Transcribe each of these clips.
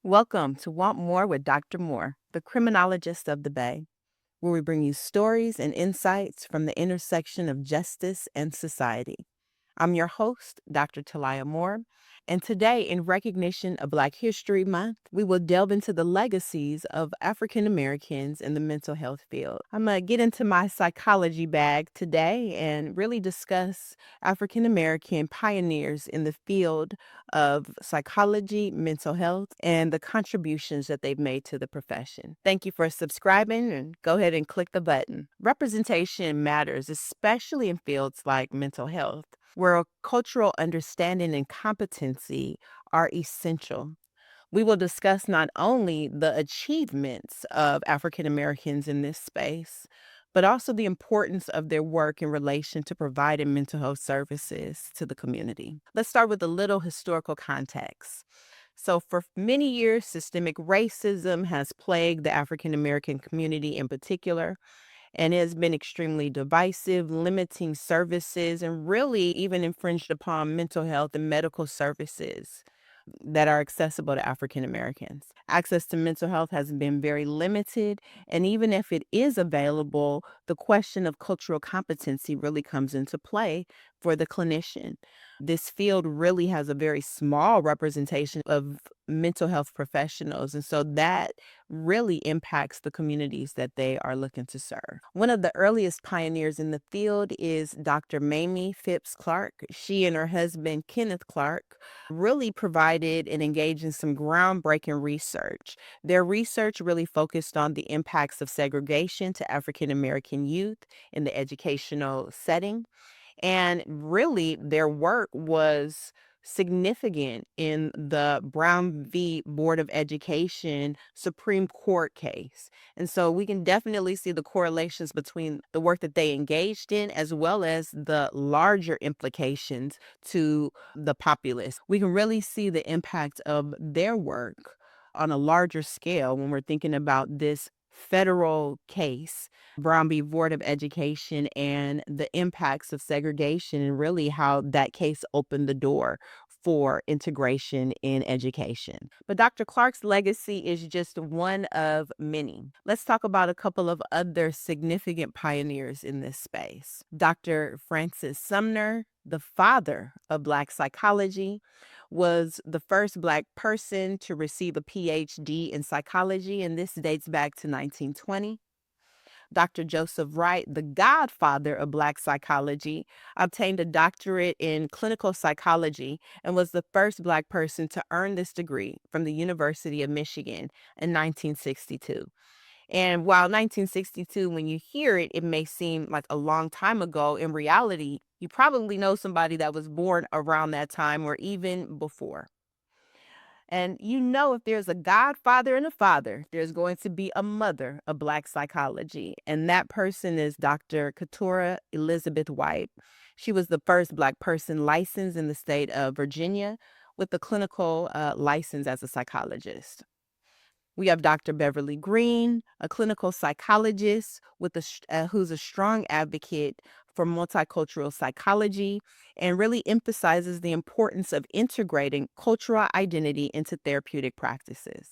Welcome to Want More with Dr. Moore, the criminologist of the Bay, where we bring you stories and insights from the intersection of justice and society. I'm your host, Dr. Talia Moore, and today, in recognition of Black History Month, we will delve into the legacies of African Americans in the mental health field. I'm going to get into my psychology bag today and really discuss African American pioneers in the field of psychology, mental health, and the contributions that they've made to the profession. Thank you for subscribing, and go ahead and click the button. Representation matters, especially in fields like mental health, where cultural understanding and competency are essential. We will discuss not only the achievements of African Americans in this space, but also the importance of their work in relation to providing mental health services to the community. Let's start with a little historical context. So, for many years, systemic racism has plagued the African American community in particular, and it has been extremely divisive, limiting services, and really even infringed upon mental health and medical services that are accessible to African Americans. Access to mental health has been very limited, and even if it is available, the question of cultural competency really comes into play for the clinician. This field really has a very small representation of mental health professionals, and so that really impacts the communities that they are looking to serve. One of the earliest pioneers in the field is Dr. Mamie Phipps Clark. She and her husband, Kenneth Clark, really provided and engaged in some groundbreaking research. Their research really focused on the impacts of segregation to African American youth in the educational setting. And really, their work was significant in the Brown v. Board of Education Supreme Court case. And so we can definitely see the correlations between the work that they engaged in as well as the larger implications to the populace. We can really see the impact of their work on a larger scale when we're thinking about this federal case, Brown v. Board of Education, and the impacts of segregation, and really how that case opened the door for integration in education. But Dr. Clark's legacy is just one of many. Let's talk about a couple of other significant pioneers in this space. Dr. Francis Sumner, the father of Black psychology, was the first Black person to receive a PhD in psychology, and this dates back to 1920. Dr. Joseph Wright, the godfather of Black psychology, obtained a doctorate in clinical psychology and was the first Black person to earn this degree from the University of Michigan in 1962. And while 1962, when you hear it, it may seem like a long time ago. In reality, you probably know somebody that was born around that time or even before. And you know, if there's a godfather and a father, there's going to be a mother of Black psychology. And that person is Dr. Keturah Elizabeth White. She was the first Black person licensed in the state of Virginia with a clinical license as a psychologist. We have Dr. Beverly Green, a clinical psychologist who's a strong advocate for multicultural psychology and really emphasizes the importance of integrating cultural identity into therapeutic practices.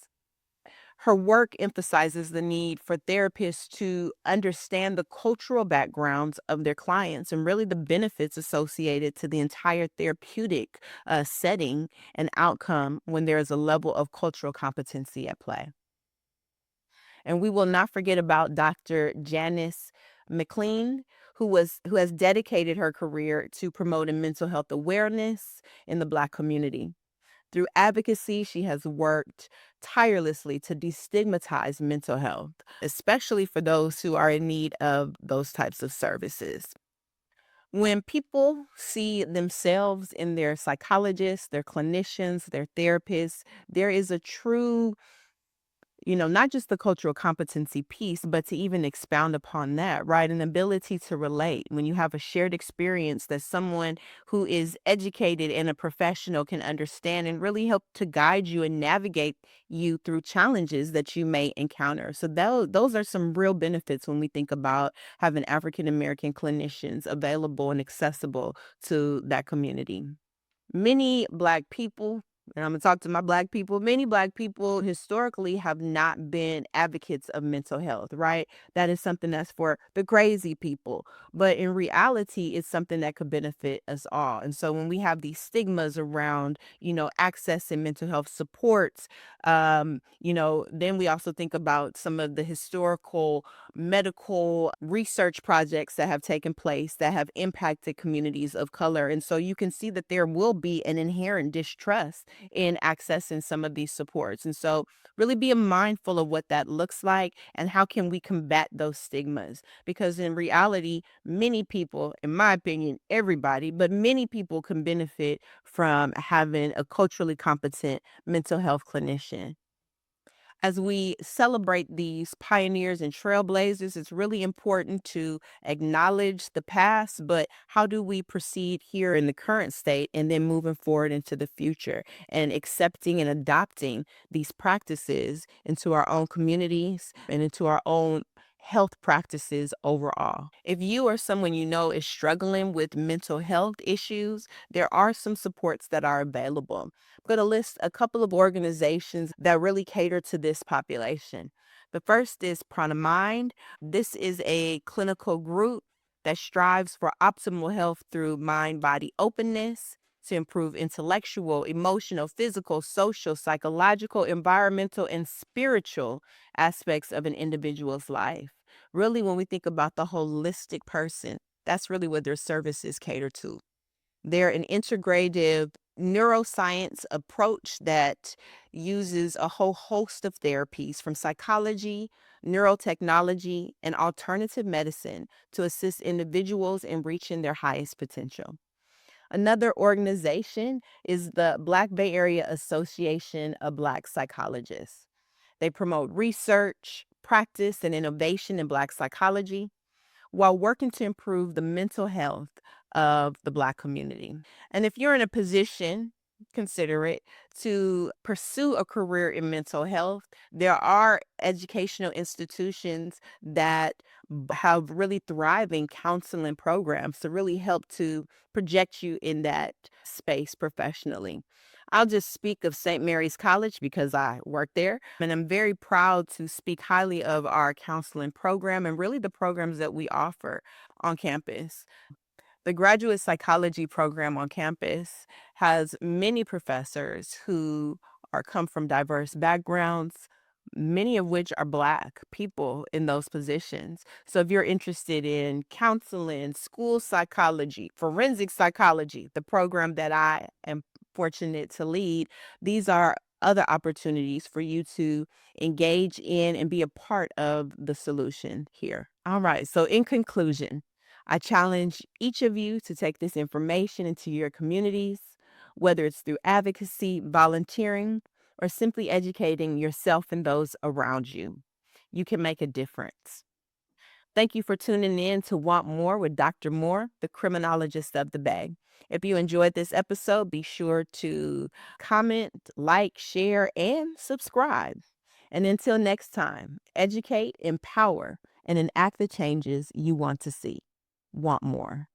Her work emphasizes the need for therapists to understand the cultural backgrounds of their clients and really the benefits associated to the entire therapeutic setting and outcome when there is a level of cultural competency at play. And we will not forget about Dr. Janice McLean, who has dedicated her career to promoting mental health awareness in the Black community. Through advocacy, she has worked tirelessly to destigmatize mental health, especially for those who are in need of those types of services. When people see themselves in their psychologists, their clinicians, their therapists, there is a true, not just the cultural competency piece, but to even expound upon that, right? An ability to relate when you have a shared experience that someone who is educated and a professional can understand and really help to guide you and navigate you through challenges that you may encounter. So those are some real benefits when we think about having African American clinicians available and accessible to that community. Many Black people and I'm gonna talk to my Black people. Many Black people historically have not been advocates of mental health, right? That is something that's for the crazy people. But in reality, it's something that could benefit us all. And so when we have these stigmas around, accessing mental health supports, then we also think about some of the historical medical research projects that have taken place that have impacted communities of color. And so you can see that there will be an inherent distrust in accessing some of these supports. And so really being mindful of what that looks like and how can we combat those stigmas. Because in reality, many people, in my opinion, everybody, but many people can benefit from having a culturally competent mental health clinician. As we celebrate these pioneers and trailblazers, it's really important to acknowledge the past, but how do we proceed here in the current state and then moving forward into the future and accepting and adopting these practices into our own communities and into our own health practices overall. If you or someone you know is struggling with mental health issues, there are some supports that are available. I'm going to list a couple of organizations that really cater to this population. The first is Prana Mind. This is a clinical group that strives for optimal health through mind body openness to improve intellectual, emotional, physical, social, psychological, environmental, and spiritual aspects of an individual's life. Really, when we think about the holistic person, that's really what their services cater to. They're an integrative neuroscience approach that uses a whole host of therapies from psychology, neurotechnology, and alternative medicine to assist individuals in reaching their highest potential. Another organization is the Black Bay Area Association of Black Psychologists. They promote research, practice, and innovation in Black psychology while working to improve the mental health of the Black community. And if you're in a position, consider it, to pursue a career in mental health, there are educational institutions that have really thriving counseling programs to really help to project you in that space professionally. I'll just speak of St. Mary's College because I work there, and I'm very proud to speak highly of our counseling program and really the programs that we offer on campus. The graduate psychology program on campus has many professors who come from diverse backgrounds, many of which are Black people in those positions. So if you're interested in counseling, school psychology, forensic psychology, the program that I am fortunate to lead, these are other opportunities for you to engage in and be a part of the solution here. All right. So in conclusion, I challenge each of you to take this information into your communities, whether it's through advocacy, volunteering, or simply educating yourself and those around you. You can make a difference. Thank you for tuning in to Want More with Dr. Moore, the criminologist of the Bay. If you enjoyed this episode, be sure to comment, like, share, and subscribe. And until next time, educate, empower, and enact the changes you want to see. Want more.